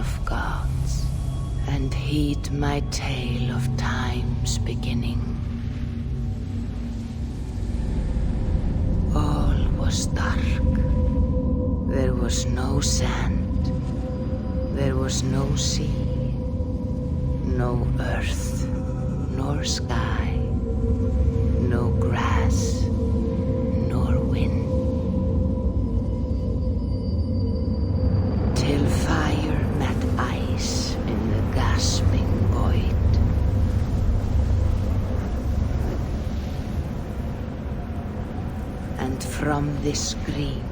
of gods, and heed my tale of time's beginning. All was dark. There was no sand. There was no sea. No earth, nor sky. No grass, nor wind. Till fire met ice in the gasping void. And from this scream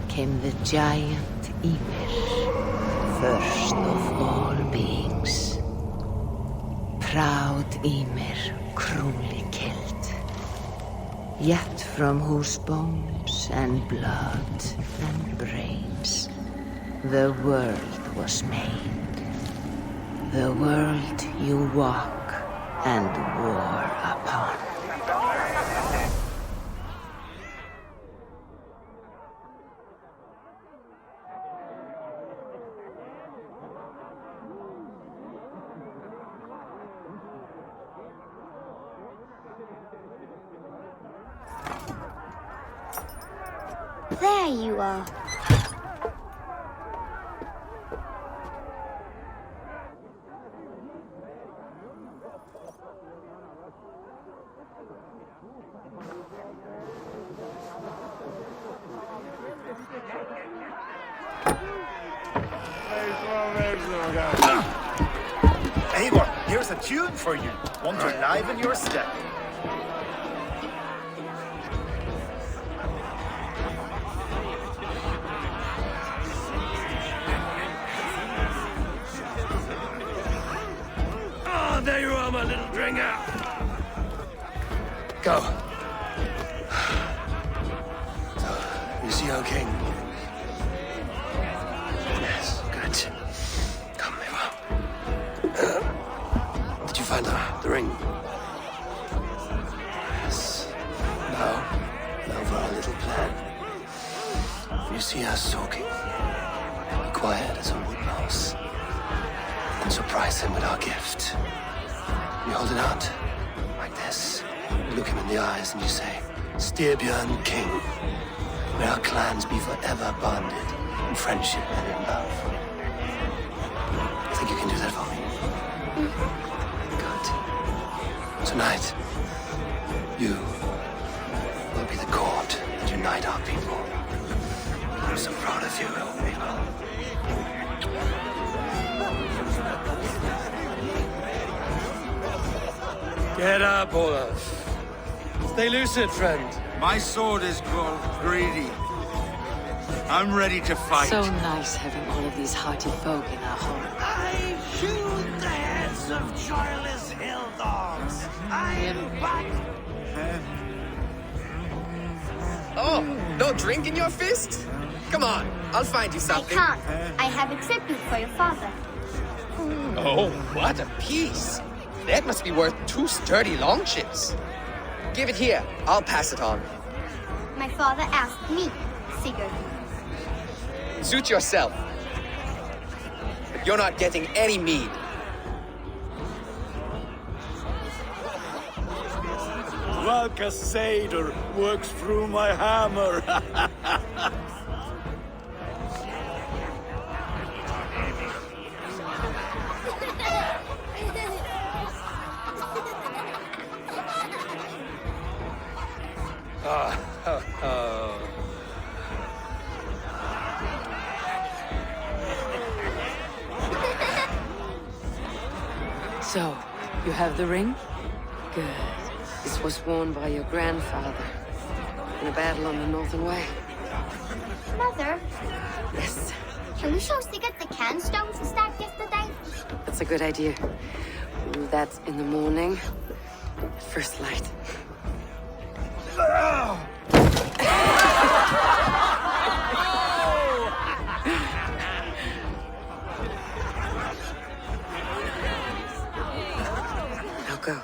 came the giant Ymir, first of all beings. Proud Ymir, cruelly killed, yet from whose bones and blood and brains the world was made. The world you walk and war upon. There you are. Eivor, here's a tune for you. Want to liven your step. There you are, my little dringer. Go. So, you see our king? Yes, good. Come, Eivor. Did you find the ring? Yes. Now for our little plan. If you see us talking, be quiet as a wood mouse, and surprise him with our gift. You hold it out, like this. You look him in the eyes and you say, Styrbjörn King, may our clans be forever bonded in friendship and in love. Think you can do that for me? Good. Tonight, you will be the cord that unite our people. I'm so proud of you, Abel. Get up, Olaf. Stay lucid, friend. My sword is called Greedy. I'm ready to fight. So nice having all of these hearty folk in our home. I shoot the heads of joyless hill dogs. I am back. Oh, no drink in your fist? Come on, I'll find you something. I can't. I have a tribute for your father. Oh, what a piece. That must be worth 2 sturdy longships. Give it here. I'll pass it on. My father asked me, Sigurd. Suit yourself. But you're not getting any mead. Like a satyr works through my hammer. So, you have the ring? Good. This was worn by your grandfather in a battle on the Northern Way. Mother, Yes, can we show Sigurd the canstones we stacked yesterday? that's a good idea. We'll do that in the morning, at first light. Now go.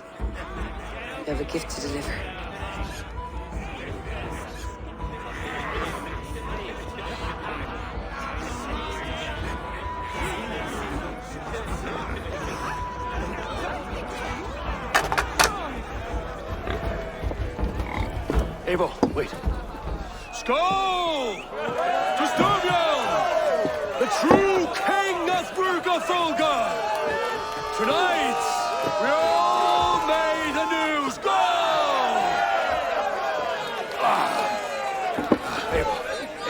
You have a gift to deliver. Skull! To Sturgill! The true king of Brugafulga! Tonight, we all made the news! Go!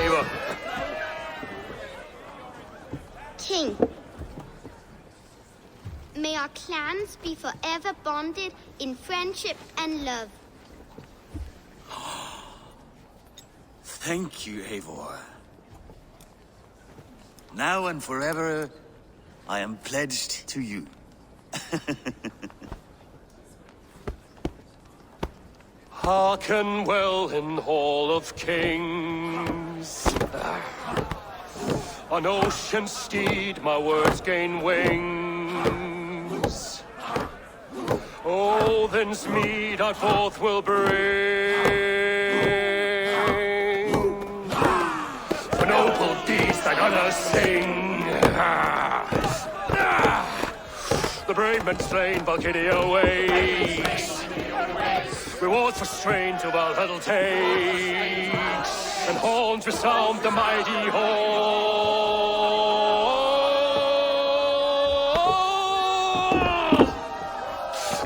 Ava. King, may our clans be forever bonded in friendship and love. Thank you, Eivor. Now and forever, I am pledged to you. Hearken well in Hall of Kings. On ocean steed, my words gain wings. Odin's mead I forth will bring. For noble deeds that honor sing. The brave men slain, Valkyria waits. Rewards for strain to Valhalla takes, and horns resound the mighty hall.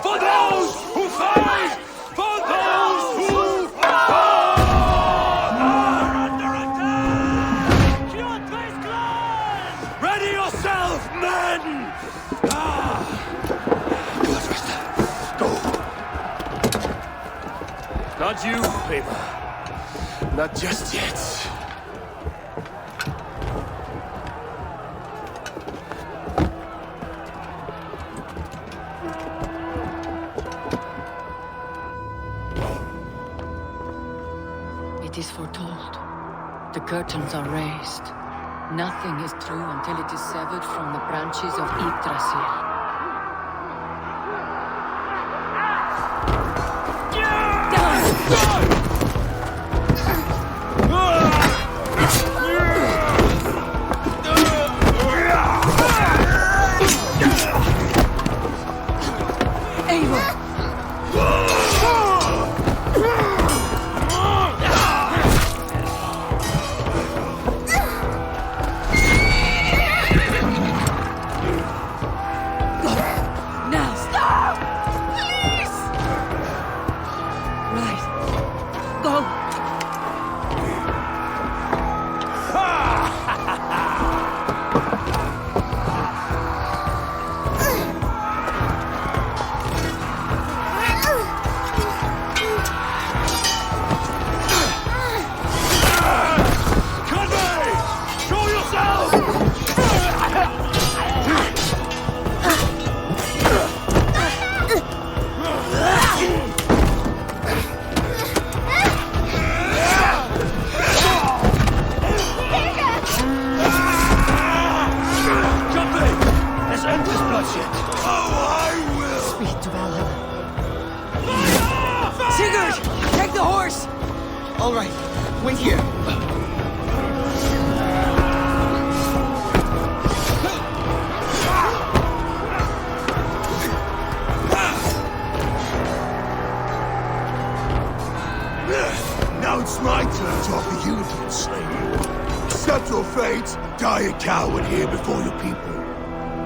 For those who fight! For those who fight! Under attack! Kyoto's clan! Ready yourself, men! Go! Not you, Ava. Not just yet. It is foretold. The curtains are raised. Nothing is true until it is severed from the branches of Yggdrasil. All right, wait here. Now it's my turn to offer you to slay. Accept your fate, die a coward here before your people,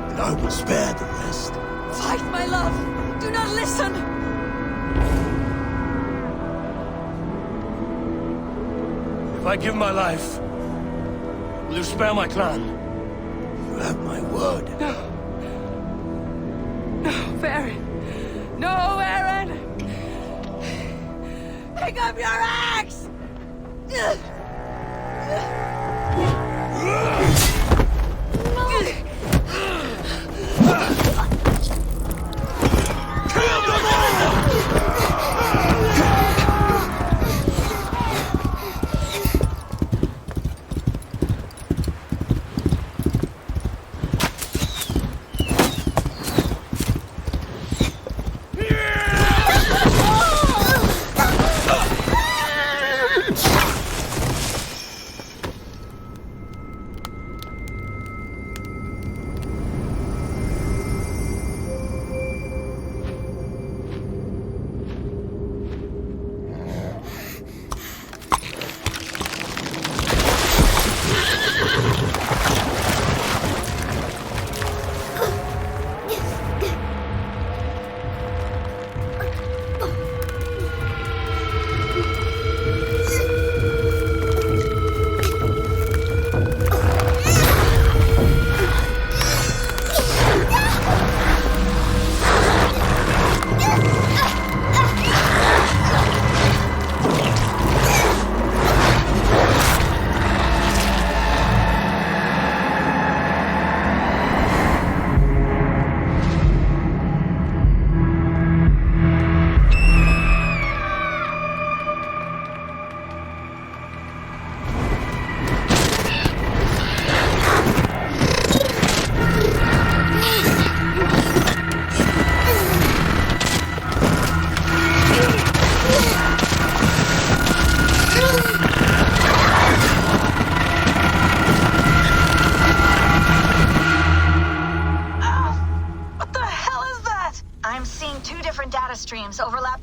and I will spare the rest. Fight, my love! Do not listen! If I give my life, will you spare my clan? You have my word. No, Aaron! No, Aaron! Pick up your axe!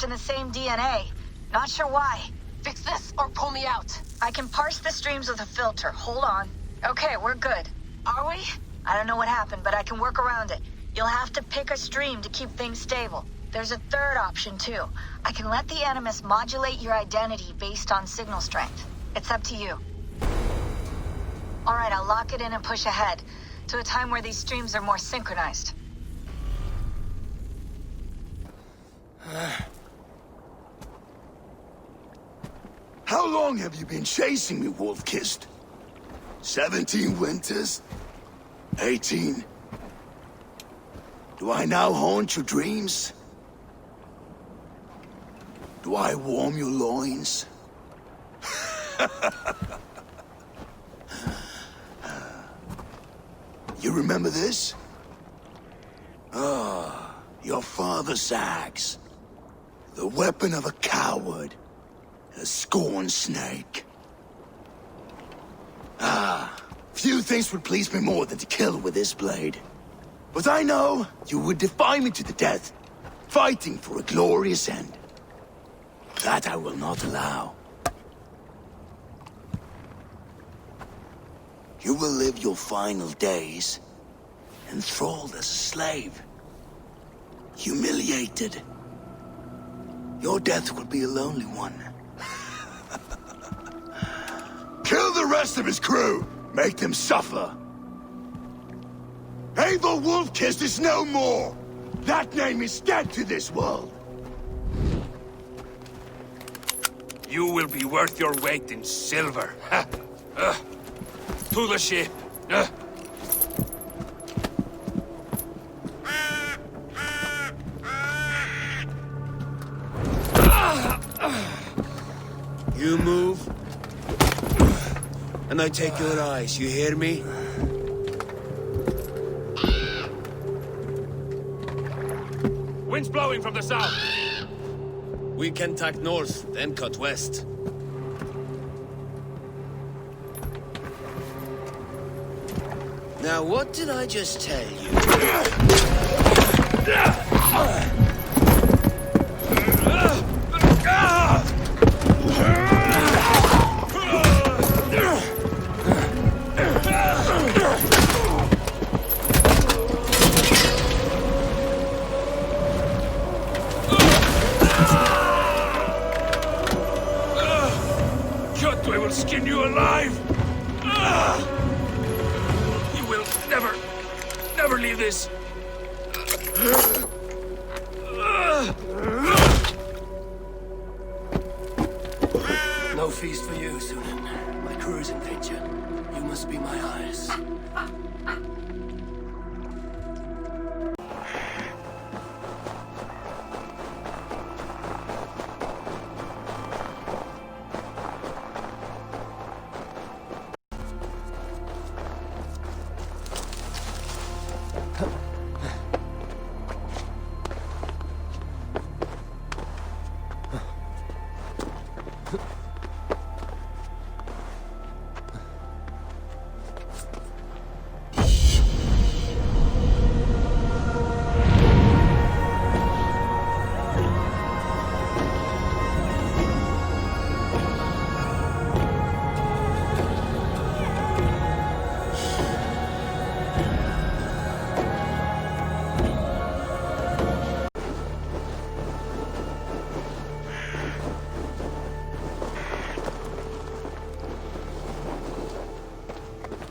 collecting the same DNA. Not sure why. Fix this or pull me out. I can parse the streams with a filter. Hold on. Okay, we're good. Are we? I don't know what happened, but I can work around it. You'll have to pick a stream to keep things stable. There's a third option, too. I can let the Animus modulate your identity based on signal strength. It's up to you. Alright, I'll lock it in and push ahead, to a time where these streams are more synchronized. How long have you been chasing me, Wolf-Kissed? 17 winters? 18? Do I now haunt your dreams? Do I warm your loins? You remember this? Ah, your father's axe. The weapon of a coward. A scorned snake. Ah, few things would please me more than to kill with this blade. But I know you would defy me to the death, fighting for a glorious end. That I will not allow. You will live your final days enthralled as a slave. Humiliated. Your death will be a lonely one. Kill the rest of his crew! Make them suffer! Eivor Wolf-Kissed is no more! That name is dead to this world! You will be worth your weight in silver. To the ship. You move, and I take your eyes, you hear me? Wind's blowing from the south. We can tack north, then cut west. Now, what did I just tell you? I will skin you alive! You will never leave this! No feast for you, Sunan. My crew is in danger. You must be my eyes.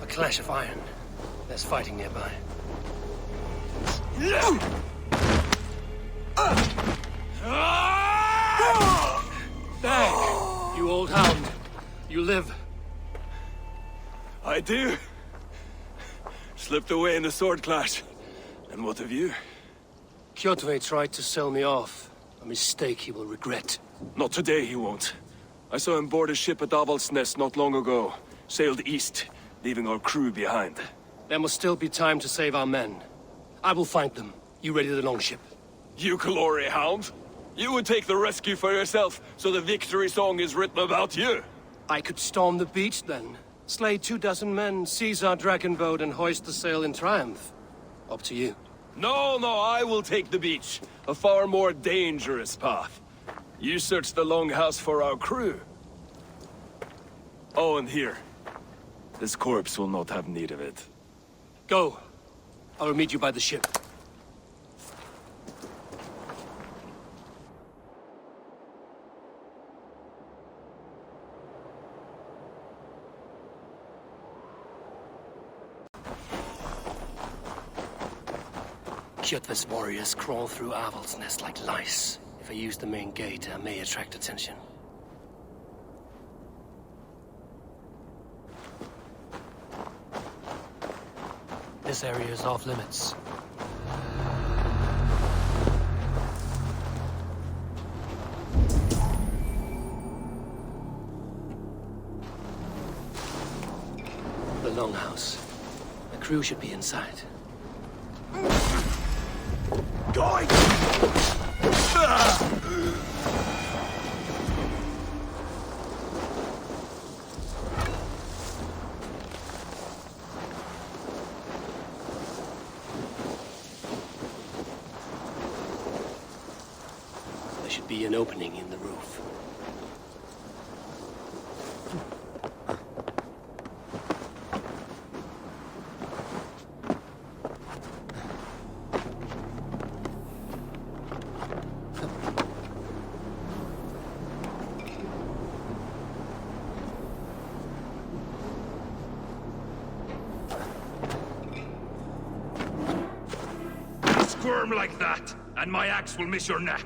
Clash of iron. There's fighting nearby. There! You old hound. You live. I do. Slipped away in the sword clash. And what of you? Kjotve tried to sell me off. A mistake he will regret. Not today, he won't. I saw him board a ship at Avaldsnes not long ago. Sailed east, leaving our crew behind. There must still be time to save our men. I will find them. You ready the longship? You glory hound? You would take the rescue for yourself, so the victory song is written about you. I could storm the beach then. Slay 24 men, seize our dragon boat and hoist the sail in triumph. Up to you. No, I will take the beach. A far more dangerous path. You searched the longhouse for our crew. Oh, and here. This corpse will not have need of it. Go. I will meet you by the ship. Kjotve's warriors crawl through Aval's nest like lice. If I use the main gate, I may attract attention. This area is off limits. The longhouse. The crew should be inside. Going! There should be an opening in the roof. Squirm like that, and my axe will miss your neck.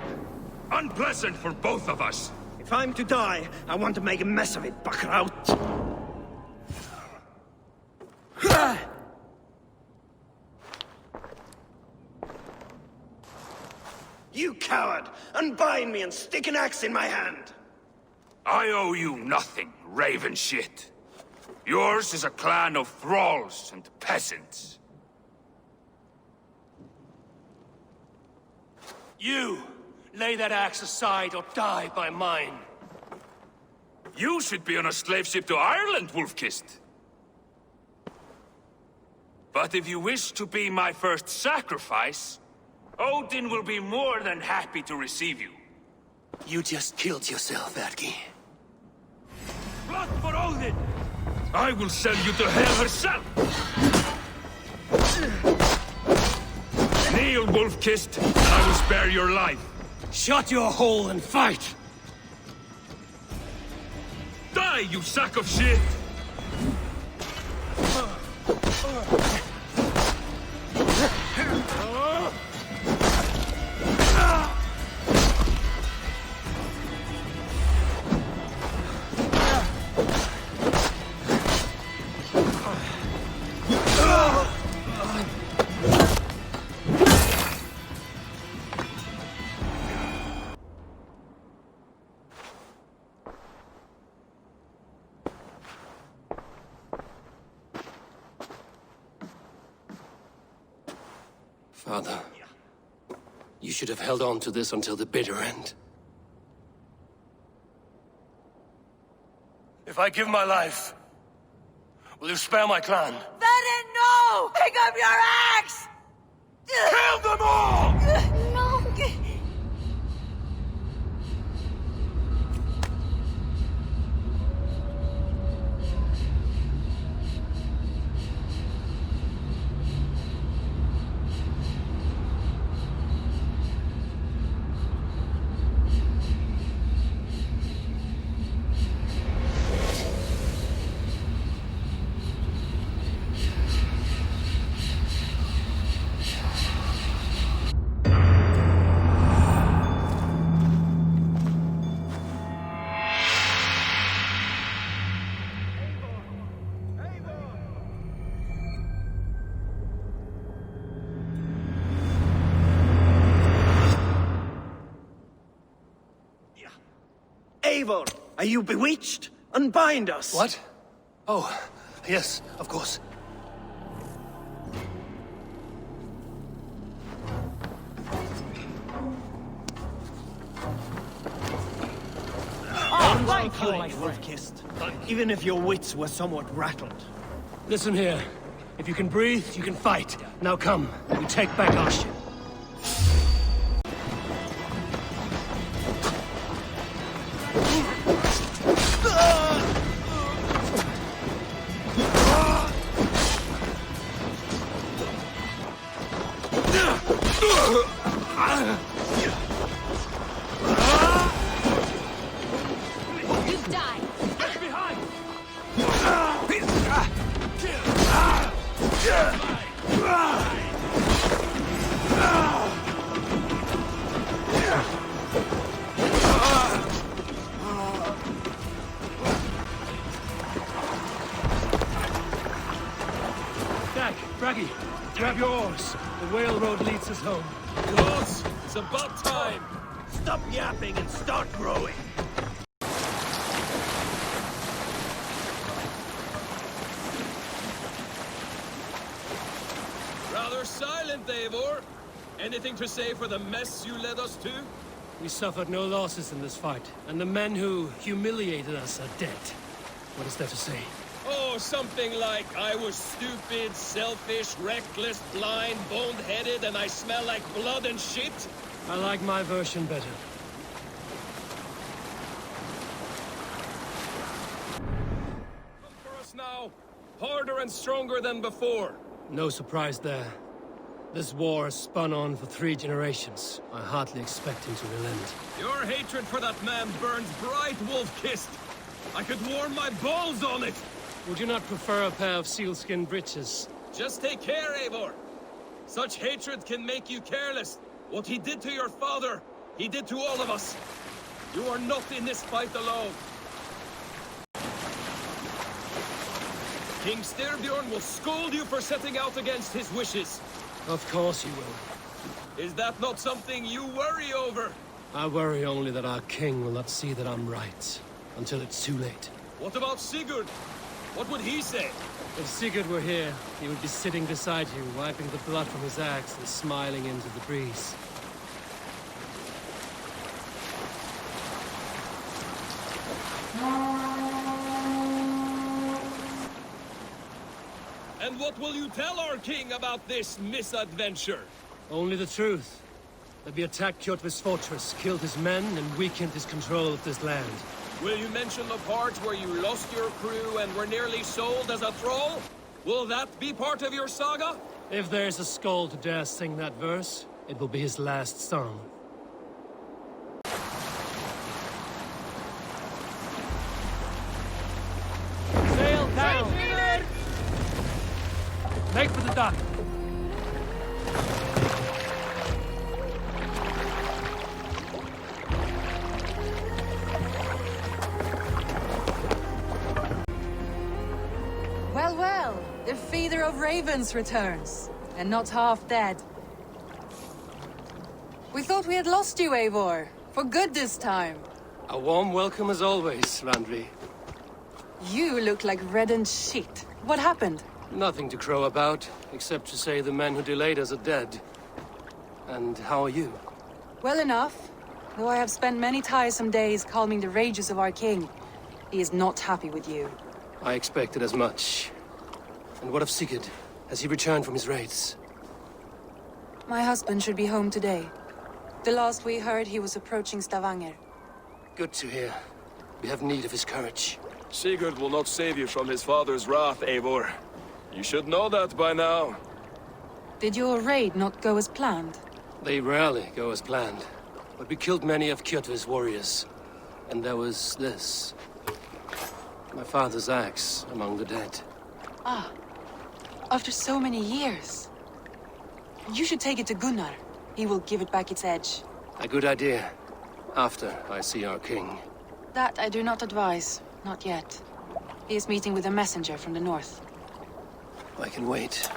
Unpleasant for both of us. If I'm to die, I want to make a mess of it, Buckraut. You coward! Unbind me and stick an axe in my hand! I owe you nothing, raven shit. Yours is a clan of thralls and peasants. You! Lay that axe aside or die by mine. You should be on a slave ship to Ireland, Wolf-Kissed. But if you wish to be my first sacrifice, Odin will be more than happy to receive you. You just killed yourself, Erki. Blood for Odin! I will send you to hell herself! Kneel, Wolf-Kissed, and I will spare your life. Shut your hole and fight! Die, you sack of shit! Father, you should have held on to this until the bitter end. If I give my life, will you spare my clan? Venin, no! Pick up your axe! Kill them all! No. Eivor, are you bewitched? Unbind us! What? Oh, yes, of course. Thank you, Wolf-Kissed. Even if your wits were somewhat rattled. Listen here. If you can breathe, you can fight. Now come, we take back our ship. You die! Behind! Dag, Braggy, grab your oars. The whale road leads us home. Close! It's about time! Stop yapping and start rowing. Rather silent, Eivor. Anything to say for the mess you led us to? We suffered no losses in this fight, and the men who humiliated us are dead. What is there to say? Oh, something like, I was stupid, selfish, reckless, blind, bone-headed, and I smell like blood and shit? I like my version better. Come for us now. Harder and stronger than before. No surprise there. This war has spun on for 3 generations. I hardly expect him to relent. Your hatred for that man burns bright, wolf-kissed. I could warm my balls on it. Would you not prefer a pair of sealskin breeches? Just take care, Eivor. Such hatred can make you careless. What he did to your father, he did to all of us. You are not in this fight alone. King Styrbjorn will scold you for setting out against his wishes. Of course he will. Is that not something you worry over? I worry only that our king will not see that I'm right, until it's too late. What about Sigurd? What would he say? If Sigurd were here, he would be sitting beside you, wiping the blood from his axe and smiling into the breeze. And what will you tell our king about this misadventure? Only the truth. That we attacked Kjotve's fortress, killed his men, and weakened his control of this land. Will you mention the part where you lost your crew and were nearly sold as a thrall? Will that be part of your saga? If there's a skull to dare sing that verse, it will be his last song. Sail down! Make for the dock! Well, well, the feeder of ravens returns, and not half dead. We thought we had lost you, Eivor, for good this time. A warm welcome as always, Randvi. You look like reddened shit. What happened? Nothing to crow about, except to say the men who delayed us are dead. And how are you? Well enough, though I have spent many tiresome days calming the rages of our king. He is not happy with you. I expected as much. And what of Sigurd? Has he returned from his raids? My husband should be home today. The last we heard, he was approaching Stavanger. Good to hear. We have need of his courage. Sigurd will not save you from his father's wrath, Eivor. You should know that by now. Did your raid not go as planned? They rarely go as planned. But we killed many of Kjotve's warriors. And there was this. My father's axe among the dead. Ah, after so many years. You should take it to Gunnar. He will give it back its edge. A good idea. After I see our king. That I do not advise. Not yet. He is meeting with a messenger from the north. I can wait.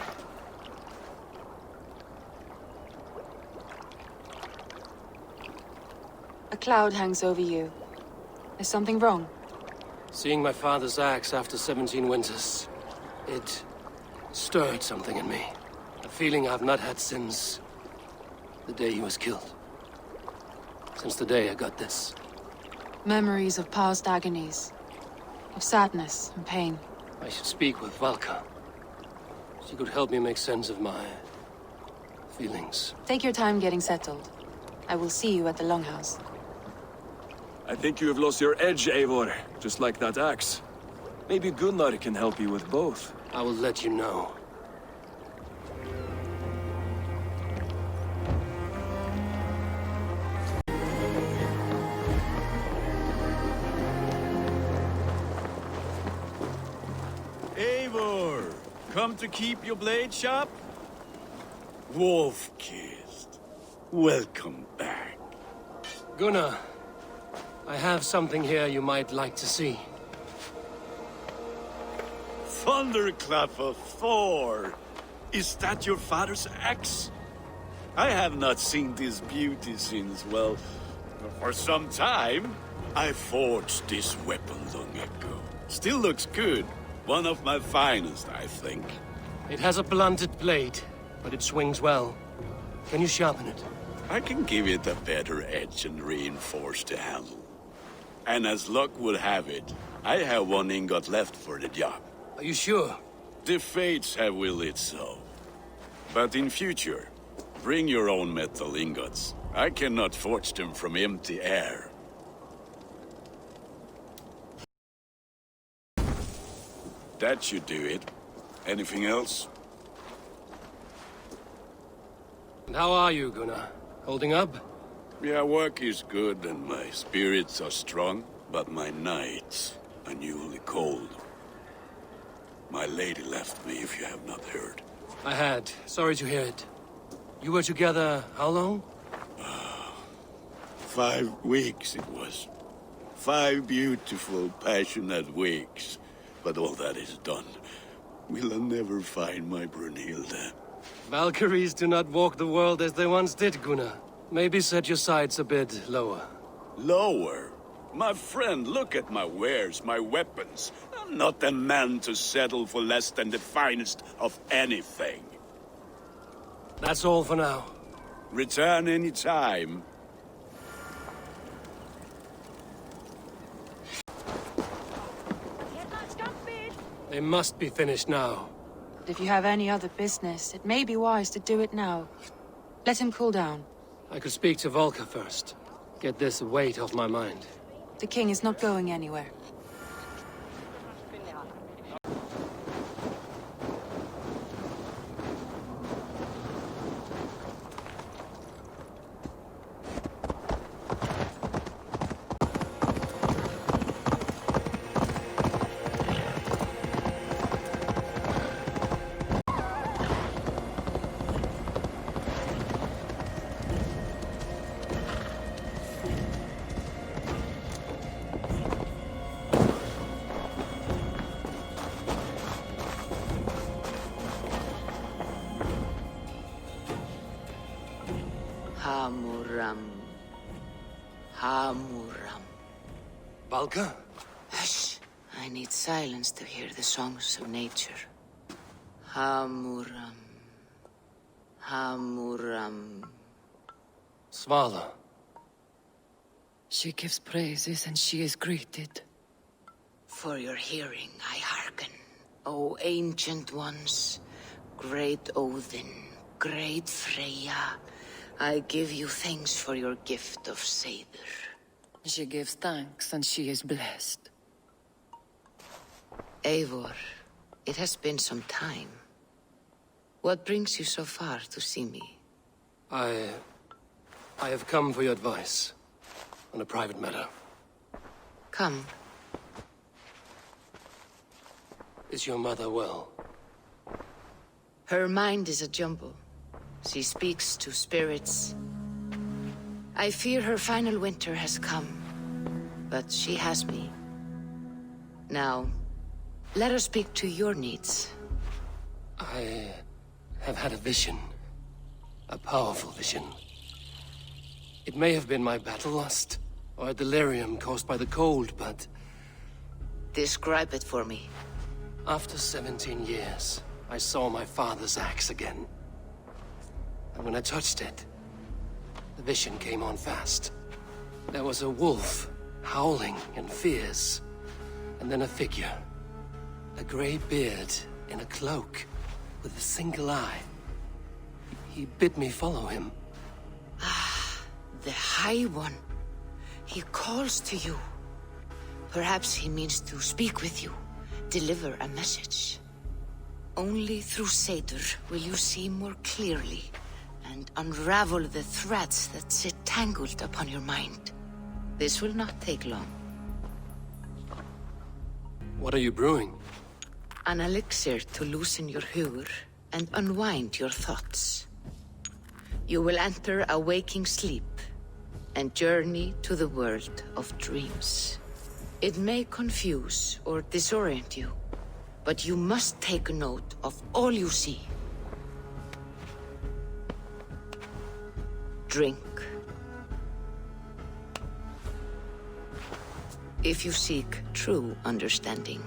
A cloud hangs over you. Is something wrong? Seeing my father's axe after 17 winters, it stirred something in me. A feeling I've not had since the day he was killed. Since the day I got this. Memories of past agonies. Of sadness and pain. I should speak with Valka. She could help me make sense of my feelings. Take your time getting settled. I will see you at the Longhouse. I think you have lost your edge, Eivor, just like that axe. Maybe Gunnar can help you with both. I will let you know. Come to keep your blade sharp? Wolf-kissed. Welcome back. Gunnar, I have something here you might like to see. Thunderclap of Thor! Is that your father's axe? I have not seen this beauty since, well, for some time. I forged this weapon long ago. Still looks good. One of my finest, I think. It has a blunted blade, but it swings well. Can you sharpen it? I can give it a better edge and reinforce the handle. And as luck would have it, I have one ingot left for the job. Are you sure? The fates have willed it so. But in future, bring your own metal ingots. I cannot forge them from empty air. That should do it. Anything else? And how are you, Gunnar? Holding up? Yeah, work is good and my spirits are strong, but my nights are newly cold. My lady left me, if you have not heard. I had. Sorry to hear it. You were together how long? 5 weeks it was. 5 beautiful, passionate weeks. But all that is done. Will I never find my Brunhilde? Valkyries do not walk the world as they once did, Gunnar. Maybe set your sights a bit lower. Lower? My friend, look at my wares, my weapons. I'm not a man to settle for less than the finest of anything. That's all for now. Return any time. They must be finished now. But if you have any other business, it may be wise to do it now. Let him cool down. I could speak to Volker first. Get this weight off my mind. The king is not going anywhere. Hamuram. Hamuram. Valka? Hush. I need silence to hear the songs of nature. Hamuram. Hamuram. Svala. She gives praises and she is greeted. For your hearing I hearken, O ancient ones, great Odin, great Freya. I give you thanks for your gift of Seder. She gives thanks and she is blessed. Eivor, it has been some time. What brings you so far to see me? I have come for your advice. On a private matter. Come. Is your mother well? Her mind is a jumble. She speaks to spirits. I fear her final winter has come. But she has me. Now, let her speak to your needs. I have had a vision. A powerful vision. It may have been my battle lust, or a delirium caused by the cold, but... Describe it for me. After 17 years, I saw my father's axe again. And when I touched it, the vision came on fast. There was a wolf, howling and fierce, and then a figure. A grey beard in a cloak, with a single eye. He bid me follow him. The High One. He calls to you. Perhaps he means to speak with you, deliver a message. Only through Seder will you see more clearly and unravel the threads that sit tangled upon your mind. This will not take long. What are you brewing? An elixir to loosen your hugur and unwind your thoughts. You will enter a waking sleep and journey to the world of dreams. It may confuse or disorient you, but you must take note of all you see. Drink. If you seek true understanding.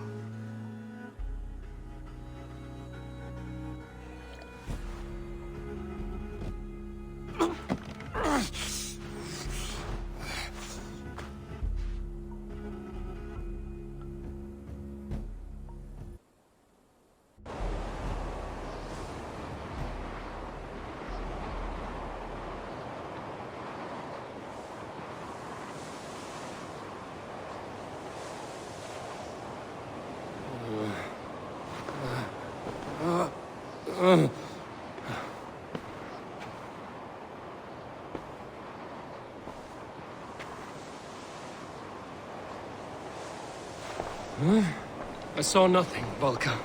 I saw nothing, Valka.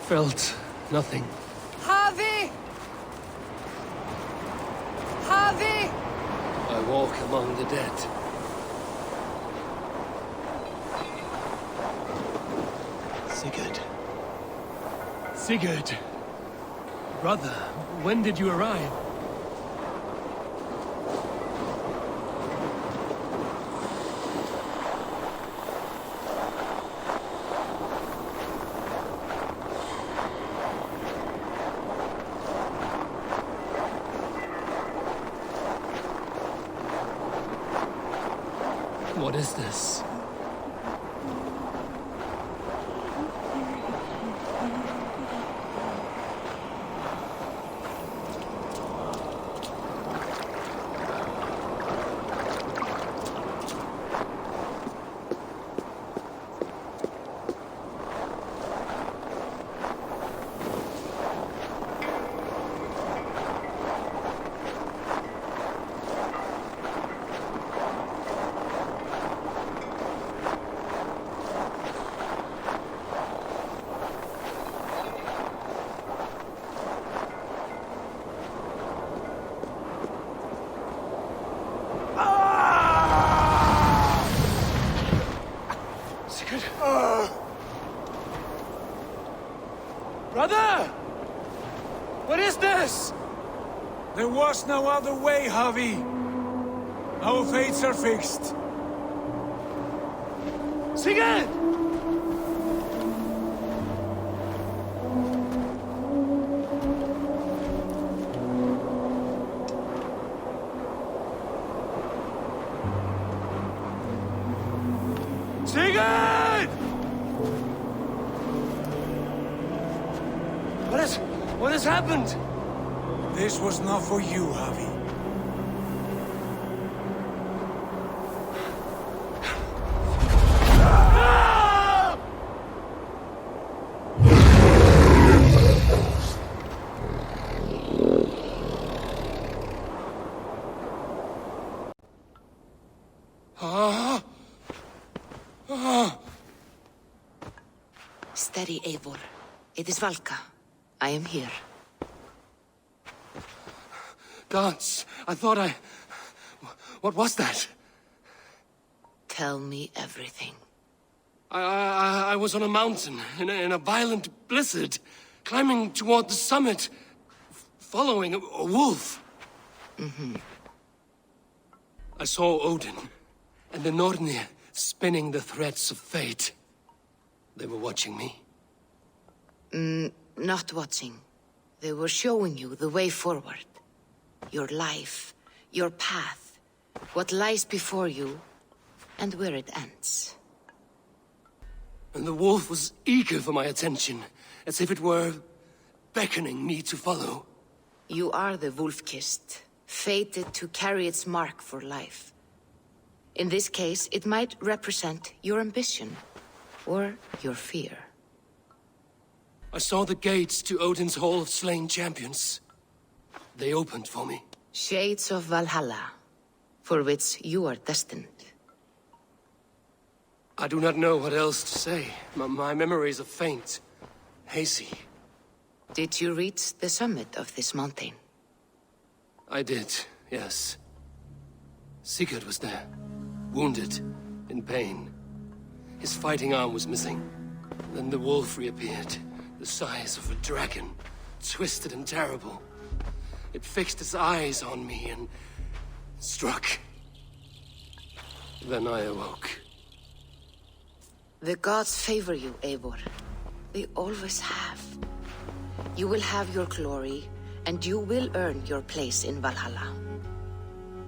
Felt nothing. Javi! Javi! I walk among the dead. Sigurd. Sigurd! Brother, when did you arrive? What is this? Brother! What is this? There was no other way, Javi. Our fates are fixed. Sigurd! Sigurd! What has happened? This was not for you, Javi. Steady, Eivor. It is Valka. I am here. Gods, I thought I... What was that? Tell me everything. I was on a mountain, in a violent blizzard, climbing toward the summit, following a wolf. I saw Odin, and the Nornir spinning the threads of fate. They were watching me. Not watching. They were showing you the way forward. Your life, your path, what lies before you, and where it ends. And the wolf was eager for my attention, as if it were beckoning me to follow. You are the wolf-kissed, fated to carry its mark for life. In this case, it might represent your ambition, or your fear. I saw the gates to Odin's Hall of Slain Champions. They opened for me. Shades of Valhalla, for which you are destined. I do not know what else to say. My memories are faint. hazy. Did you reach the summit of this mountain? I did, yes. Sigurd was there, wounded, in pain. His fighting arm was missing. Then the wolf reappeared, the size of a dragon, twisted and terrible. It fixed its eyes on me and struck. Then I awoke. The gods favor you, Eivor. They always have. You will have your glory, and you will earn your place in Valhalla.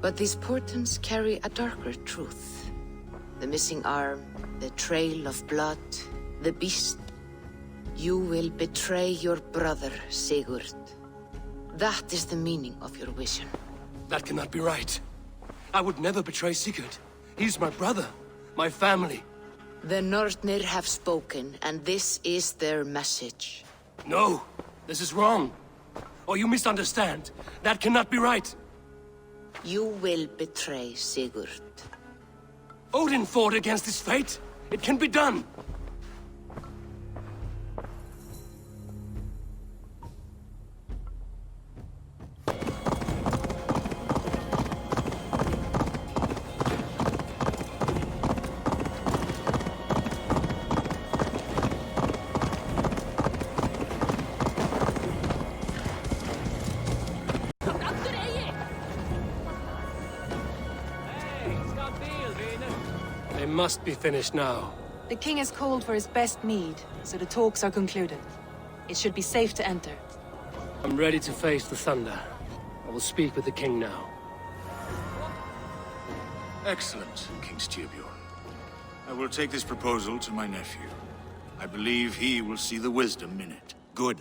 But these portents carry a darker truth. The missing arm, the trail of blood, the beast. You will betray your brother, Sigurd. That is the meaning of your vision. That cannot be right. I would never betray Sigurd. He's my brother, my family. The Nornir have spoken, and this is their message. No, this is wrong. Or you misunderstand. That cannot be right. You will betray Sigurd. Odin fought against his fate. It can be done. They must be finished now. The king has called for his best mead, so the talks are concluded. It should be safe to enter. I'm ready to face the thunder. I will speak with the king now. Excellent, King Styrbjorn. I will take this proposal to my nephew. I believe he will see the wisdom in it. Good.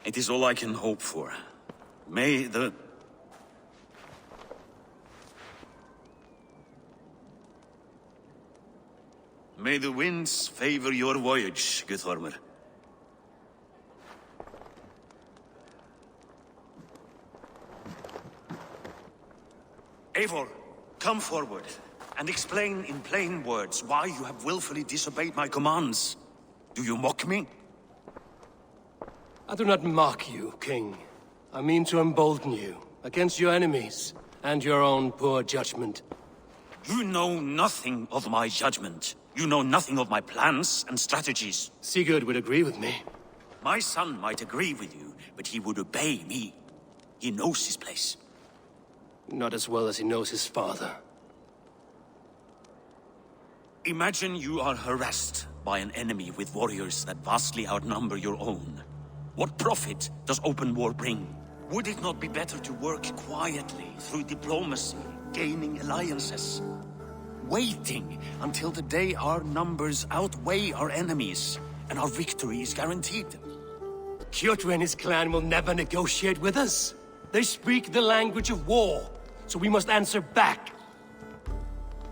It is all I can hope for. May the... May the winds favor your voyage, Guthormr. Eivor, come forward and explain in plain words why you have willfully disobeyed my commands. Do you mock me? I do not mock you, King. I mean to embolden you against your enemies and your own poor judgment. You know nothing of my judgment. You know nothing of my plans and strategies. Sigurd would agree with me. My son might agree with you, but he would obey me. He knows his place. Not as well as he knows his father. Imagine you are harassed by an enemy with warriors that vastly outnumber your own. What profit does open war bring? Would it not be better to work quietly through diplomacy, gaining alliances? Waiting until the day our numbers outweigh our enemies, and our victory is guaranteed. Kjotve and his clan will never negotiate with us. They speak the language of war, so we must answer back.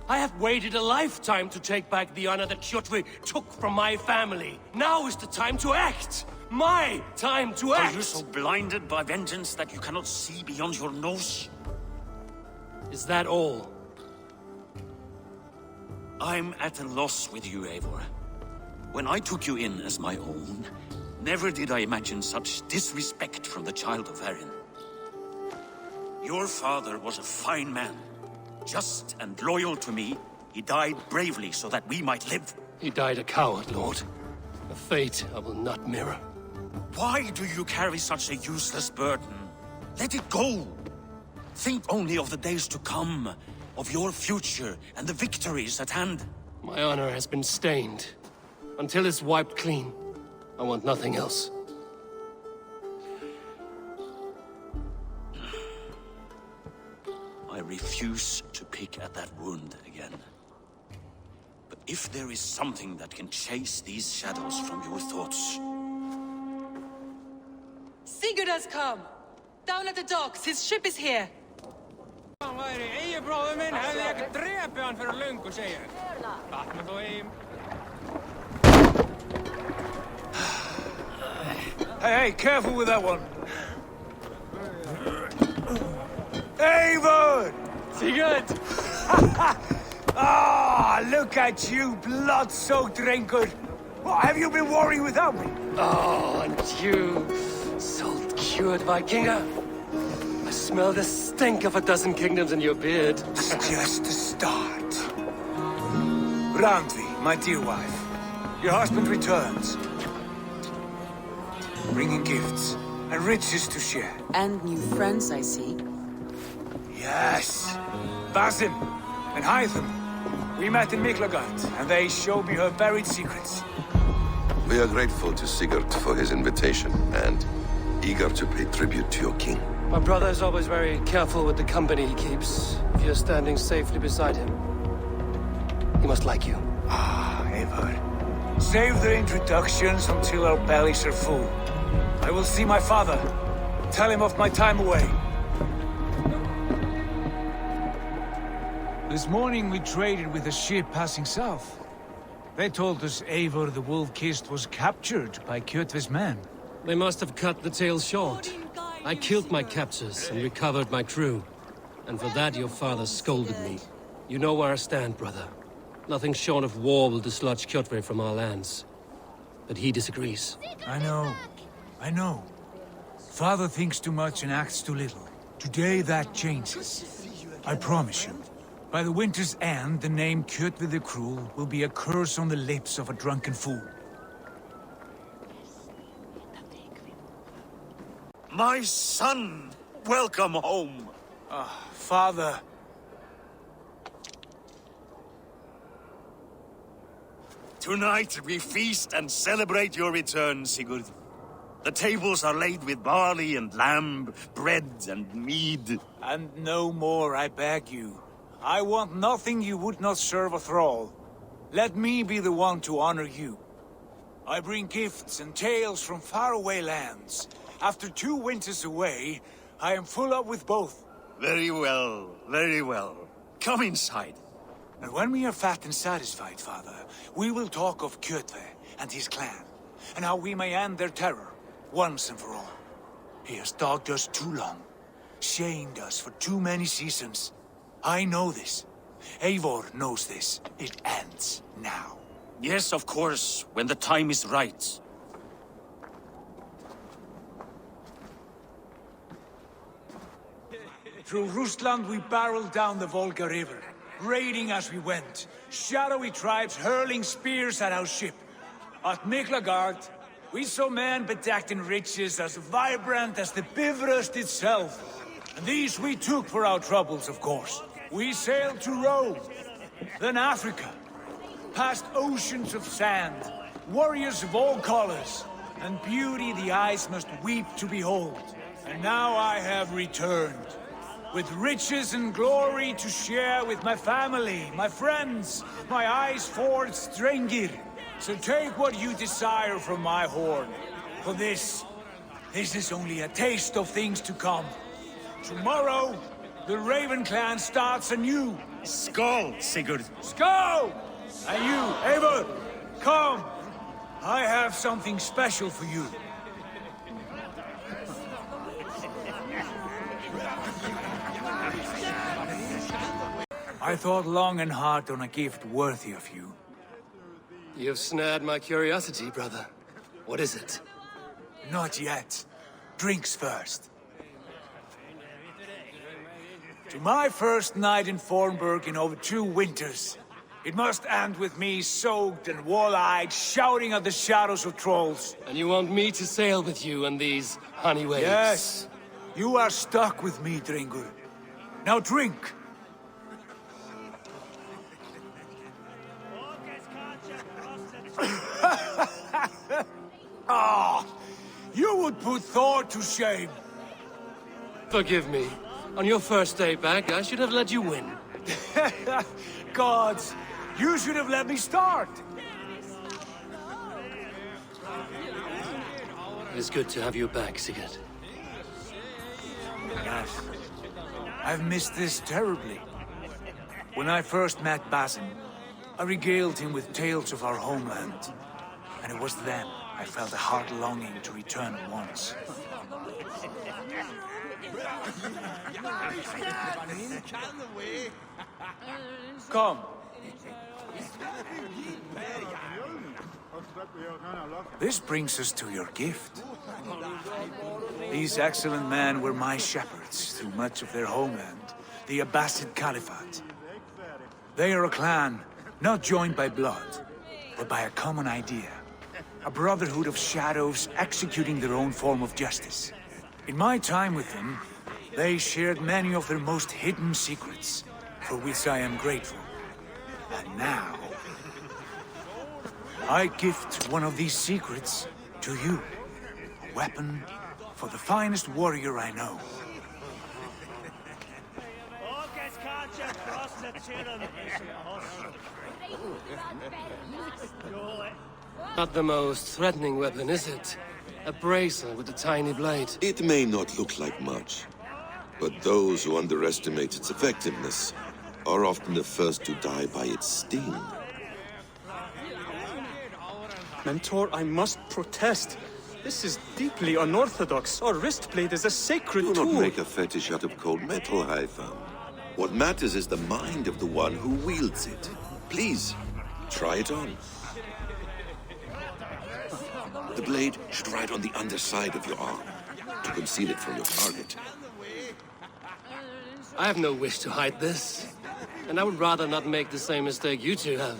I have waited a lifetime to take back the honor that Kjotve took from my family. Now is the time to act! My time to act! Are you so blinded by vengeance that you cannot see beyond your nose? Is that all? I'm at a loss with you, Eivor. When I took you in as my own, never did I imagine such disrespect from the child of Erin. Your father was a fine man. Just and loyal to me, he died bravely so that we might live. He died a coward, Lord. A fate I will not mirror. Why do you carry such a useless burden? Let it go! Think only of the days to come, of your future and the victories at hand. My honor has been stained. Until it's wiped clean, I want nothing else. I refuse to pick at that wound again. But if there is something that can chase these shadows from your thoughts... Sigurd has come! Down at the docks, his ship is here! Hey, careful with that one. Eivor! Sigurd! Ah, look at you, blood-soaked drinker. What have you been worrying without me? Oh, and you, salt-cured Vikinger. I smell the stink of a dozen kingdoms in your beard. It's just the start. Randvi, my dear wife, your husband returns. Bringing gifts and riches to share. And new friends, I see. Yes. Basim and Hytham. We met in Miklagard, and they showed me her buried secrets. We are grateful to Sigurd for his invitation, and eager to pay tribute to your king. My brother is always very careful with the company he keeps. If you're standing safely beside him, he must like you. Ah, Eivor. Save the introductions until our bellies are full. I will see my father. Tell him of my time away. This morning we traded with a ship passing south. They told us Eivor the Wolf-Kissed was captured by Kjotve's men. They must have cut the tale short. I killed my captors and recovered my crew. And for that your father scolded me. You know where I stand, brother. Nothing short of war will dislodge Kjotve from our lands. But he disagrees. I know. Father thinks too much and acts too little. Today that changes. I promise you. By the winter's end, the name Kjotve the Cruel will be a curse on the lips of a drunken fool. My son! Welcome home! Father. Tonight we feast and celebrate your return, Sigurd. The tables are laid with barley and lamb, bread and mead. And no more, I beg you. I want nothing you would not serve a thrall. Let me be the one to honor you. I bring gifts and tales from faraway lands. After 2 winters away, I am full up with both. Very well, very well. Come inside. And when we are fat and satisfied, Father, we will talk of Kjotve and his clan, and how we may end their terror, once and for all. He has dogged us too long, shamed us for too many seasons. I know this. Eivor knows this. It ends now. Yes, of course, when the time is right. Through Rusland we barreled down the Volga River, raiding as we went, shadowy tribes hurling spears at our ship. At Miklagard, we saw men bedecked in riches as vibrant as the Bifrost itself. And these we took for our troubles, of course. We sailed to Rome, then Africa, past oceans of sand, warriors of all colors, and beauty the eyes must weep to behold. And now I have returned, with riches and glory to share with my family, my friends, my eyes-forged Strengir. So take what you desire from my horn. For this is only a taste of things to come. Tomorrow, the Raven clan starts anew. Skål, Sigurd. Skål! And you, Eivor, come. I have something special for you. I thought long and hard on a gift worthy of you. You've snared my curiosity, brother. What is it? Not yet. Drinks first. To my first night in Fornburg in over 2 winters. It must end with me soaked and wall-eyed, shouting at the shadows of trolls. And you want me to sail with you on these honey waves? Yes. You are stuck with me, Dringur. Now drink. Ah, you would put Thor to shame. Forgive me. On your first day back, I should have let you win. Gods, you should have let me start. It's good to have you back, Sigurd. Yes. I've missed this terribly. When I first met Basim, I regaled him with tales of our homeland. And it was then I felt a heart longing to return at once. Come. This brings us to your gift. These excellent men were my shepherds through much of their homeland, the Abbasid Caliphate. They are a clan, not joined by blood, but by a common idea. A brotherhood of shadows executing their own form of justice. In my time with them, they shared many of their most hidden secrets, for which I am grateful. And now, I gift one of these secrets to you. A weapon for the finest warrior I know. Not the most threatening weapon, is it? A bracer with a tiny blade. It may not look like much, but those who underestimate its effectiveness are often the first to die by its sting. Mentor, I must protest. This is deeply unorthodox. Our wrist blade is a sacred tool. Do not make a fetish out of cold metal, Hytham. What matters is the mind of the one who wields it. Please, try it on. The blade should ride on the underside of your arm, to conceal it from your target. I have no wish to hide this, and I would rather not make the same mistake you two have.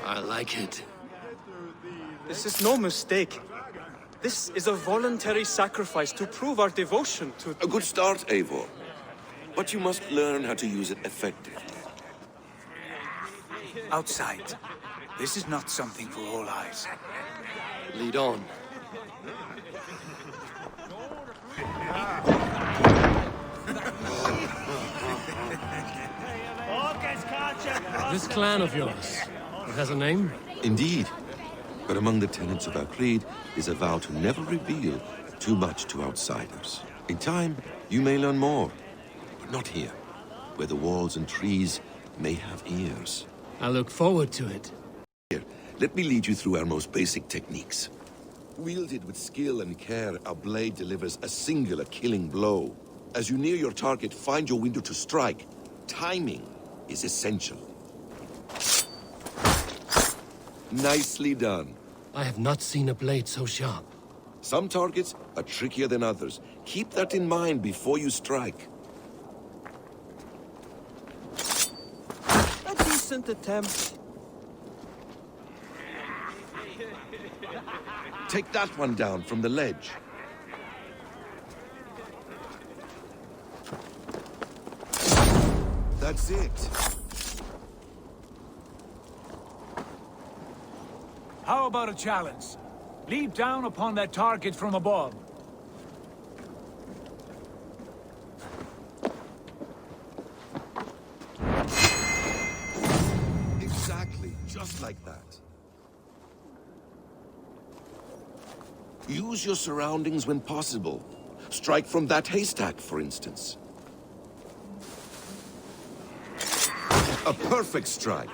I like it. This is no mistake. This is a voluntary sacrifice to prove our devotion to... A good start, Eivor. But you must learn how to use it effectively. Outside. This is not something for all eyes. Lead on. This clan of yours, it has a name? Indeed. But among the tenets of our creed is a vow to never reveal too much to outsiders. In time, you may learn more, but not here, where the walls and trees may have ears. I look forward to it. Here, let me lead you through our most basic techniques. Wielded with skill and care, our blade delivers a singular killing blow. As you near your target, find your window to strike. Timing is essential. Nicely done. I have not seen a blade so sharp. Some targets are trickier than others. Keep that in mind before you strike. A decent attempt. Take that one down from the ledge. That's it. How about a challenge? Leap down upon that target from above. Exactly, just like that. Use your surroundings when possible. Strike from that haystack, for instance. A perfect strike.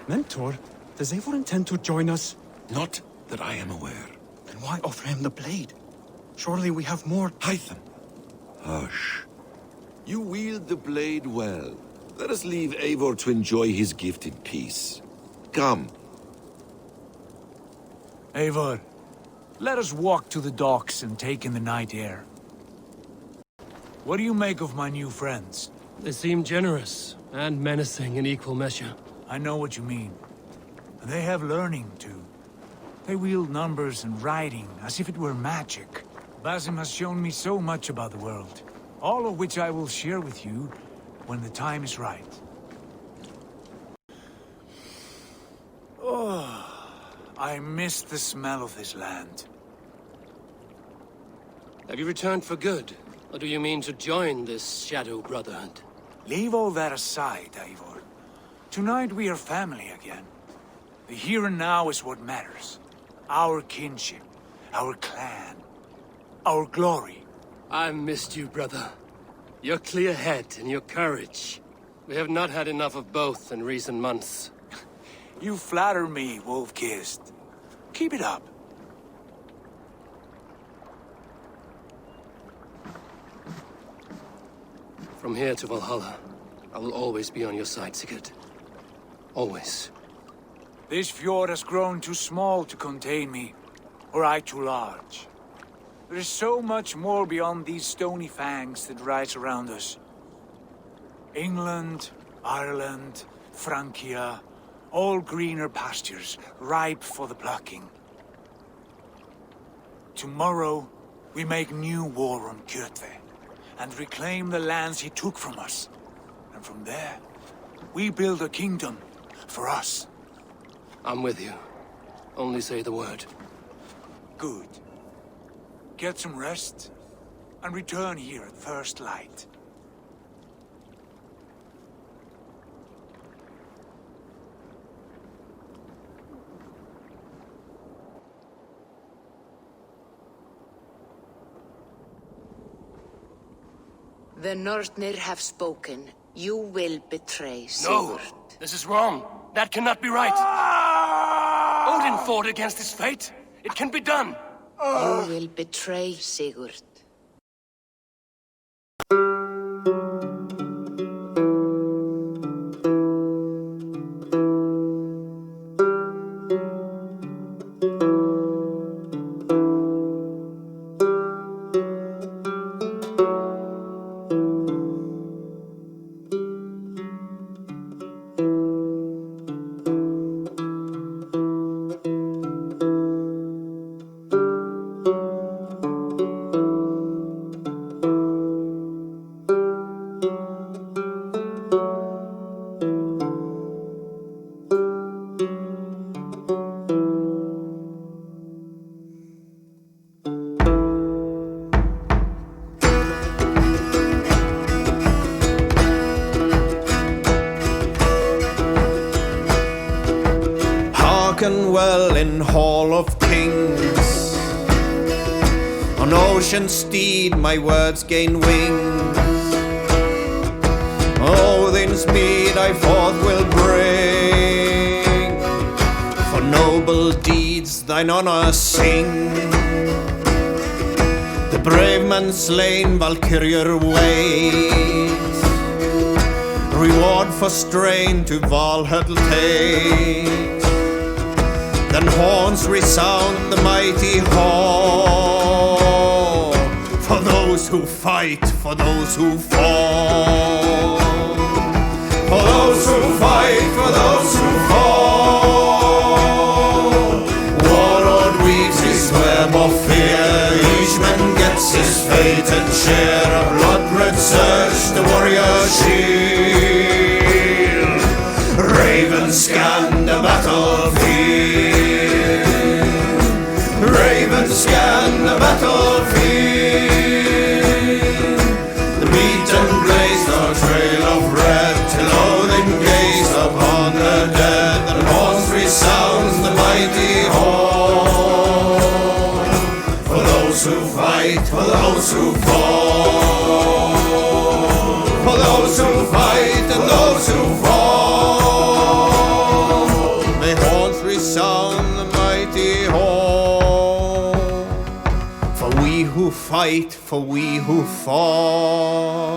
Mentor, does Eivor intend to join us? Not that I am aware. Then why offer him the blade? Surely we have more... Hytham. Hush. You wield the blade well. Let us leave Eivor to enjoy his gift in peace. Come. Eivor, let us walk to the docks and take in the night air. What do you make of my new friends? They seem generous and menacing in equal measure. I know what you mean. And they have learning, too. They wield numbers and writing as if it were magic. Basim has shown me so much about the world, all of which I will share with you when the time is right. Oh, I miss the smell of this land. Have you returned for good? Or do you mean to join this Shadow Brotherhood? Leave all that aside, Eivor. Tonight we are family again. The here and now is what matters. Our kinship, our clan, our glory. I missed you, brother. Your clear head and your courage. We have not had enough of both in recent months. You flatter me, Wolf-Kissed. Keep it up. From here to Valhalla, I will always be on your side, Sigurd. Always. This fjord has grown too small to contain me, or I too large. There is so much more beyond these stony fangs that rise around us. England, Ireland, Francia, all greener pastures, ripe for the plucking. Tomorrow, we make new war on Kjotve, and reclaim the lands he took from us. And from there, we build a kingdom for us. I'm with you. Only say the word. Good. Get some rest, and return here at first light. The Northnir have spoken. You will betray No! Sigurd. This is wrong. That cannot be right. Odin fought against his fate. It can be done. You will betray Sigurd. Well in Hall of Kings, on ocean steed my words gain wings. Odin's mead I forth will bring, for noble deeds thine honor sing. The brave man slain Valkyrier waits, reward for strain to Valhalla takes. Then horns resound the mighty hall, for those who fight, for those who fall. For those who fight, for those who fall. Warlord weaves his web of fear, each man gets his fated share. A blood-red surge, the warrior's shield. Ravens scan the battlefield. Ravens scan the battlefield. The beaten blaze the trail of red, till Odin gazed upon the dead. And horns resounds the mighty hall, for those who fight, for those who fall. For those who fight and those who fall, may horns resound the mighty hall. For we who fight, for we who fall.